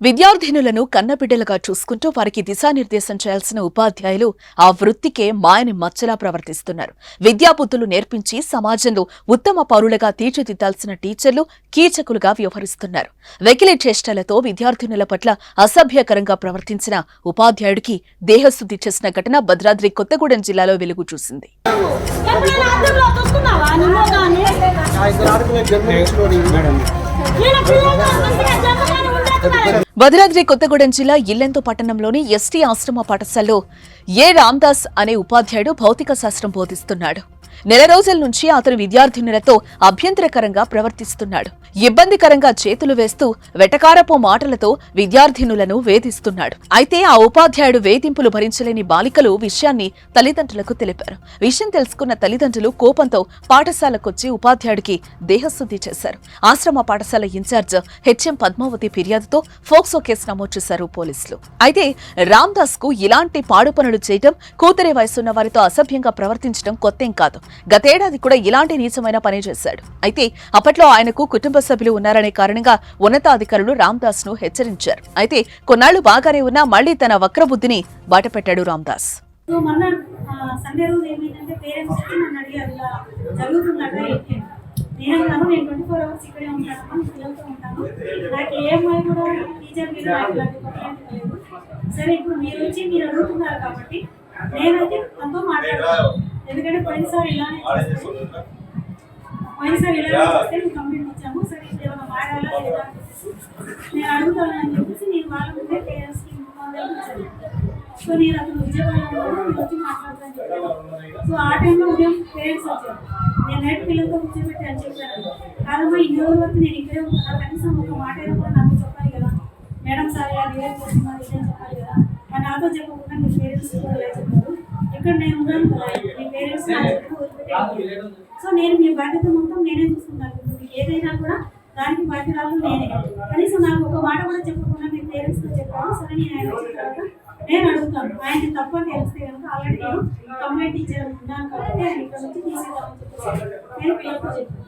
విద్యార్థినులను కన్నబిడ్డలుగా చూసుకుంటూ వారికి దిశానిర్దేశం చేయాల్సిన ఉపాధ్యాయులు ఆ వృత్తికే మాయని మచ్చలా ప్రవర్తిస్తున్నారు. విద్యాబుద్ధులు నేర్పించి సమాజంలో ఉత్తమ పౌరులుగా తీర్చిదిద్దాల్సిన టీచర్లు కీచకులుగా వ్యవహరిస్తున్నారు. వెకిలి చేష్టలతో విద్యార్థినుల పట్ల అసభ్యకరంగా ప్రవర్తించిన ఉపాధ్యాయుడికి దేహశుద్ధి చేసిన ఘటన భద్రాద్రి కొత్తగూడెం జిల్లాలో వెలుగు చూసింది. భద్రాద్రి కొత్తగూడెం జిల్లా ఇల్లెందు పట్టణంలోని ఎస్టీ ఆశ్రమ పాఠశాలలో రామ్దాస్ అనే ఉపాధ్యాయుడు భౌతిక శాస్త్రం బోధిస్తున్నాడు. నెల రోజుల నుంచి అతను విద్యార్థినులతో అభ్యంతరకరంగా ప్రవర్తిస్తున్నాడు. ఇబ్బందికరంగా చేతులు వేస్తూ వెటకారపు మాటలతో విద్యార్థినులను వేధిస్తున్నాడు. అయితే ఆ ఉపాధ్యాయుడు వేధింపులు భరించలేని బాలికలు విషయాన్ని తల్లిదండ్రులకు తెలిపారు. విషయం తెలుసుకున్న తల్లిదండ్రులు కోపంతో పాఠశాలకొచ్చి ఉపాధ్యాయుడికి దేహశుద్ధి చేశారు. ఆశ్రమ పాఠశాల ఇన్ఛార్జ్ హెచ్ఎం పద్మావతి ఫిర్యాదుతో ఫోక్సో కేసు నమోదు చేశారు పోలీసులు. అయితే రామ్దాస్ కు ఇలాంటి పాడు పనులు చేయడం, కూతురే వయసున్న వారితో అసభ్యంగా ప్రవర్తించడం కొత్తేం కాదు. గతేడాది కూడా ఇలాంటి నీచమైన పని చేశాడు. అయితే అప్పట్లో ఆయనకు కుటుంబ సభ్యులు ఉన్నారనే కారణంగా ఉన్నతాధికారులు రామ్దాస్ ను హెచ్చరించారు. అయితే కొన్నాళ్లు బాగానే ఉన్నా మళ్లీ తన వక్రబుద్ధిని బయటపెట్టాడు రామ్దాస్. నేనైతే తనతో మాట్లాడతాను. ఎందుకంటే పోయినసారి ఇలానే చేస్తే మేము కంప్లైంట్ ఇచ్చాము. సరే ఇప్పుడు ఏమైనా మారాలా లేదా నేను అడుగుతానని చెప్పేసి నేను వాళ్ళ ముందే పేరెంట్స్కి ఇచ్చాను. సో నేను అతను విజయవాడలో వచ్చి మాట్లాడతాను చెప్పాను. సో ఆ టైంలో ఉదయం పేరెంట్స్ వచ్చారు. నేను నైట్ పిల్లలతో కూర్చోబెట్టి అని చెప్పాను. కాదమ్మా ఇన్ని రోజుల వరకు నేను ఇక్కడే ఉంటాను, కనీసం ఒక మాట అయినా కూడా నాకు చెప్పాలి కదా, మేడం సార్ ఇలా రియాక్ట్ చేస్తున్నారు ఇదే చెప్పాలి కదా, మరి నాతో చెప్పకుండా మీ పేరెంట్స్ ఇలా చెప్పారు. ఇక్కడ నేను ఉన్నాను కదా, మీ పేరెంట్స్ వదిలిపెట్టాను. సో నేను మీ బాధ్యత మొత్తం నేనే చూసుకుంటాను. మీకు ఏదైనా కూడా దానికి బాధ్యతలు నేనే. కనీసం నాకు ఒక మాట కూడా చెప్పకుండా మీ పేరెంట్స్తో చెప్పాను. సరే నేను ఆయన వచ్చిన తర్వాత నేను అడుగుతాను. ఆయన తప్పని తెలిస్తే కనుక ఆల్రెడీ నేను కంప్లైంట్ ఇచ్చాను ఉన్నాను కాబట్టి ఆయన ఇక్కడ నుంచి తీసేద్దామని చెప్పేసి నేను పిల్లలతో చెప్పాను.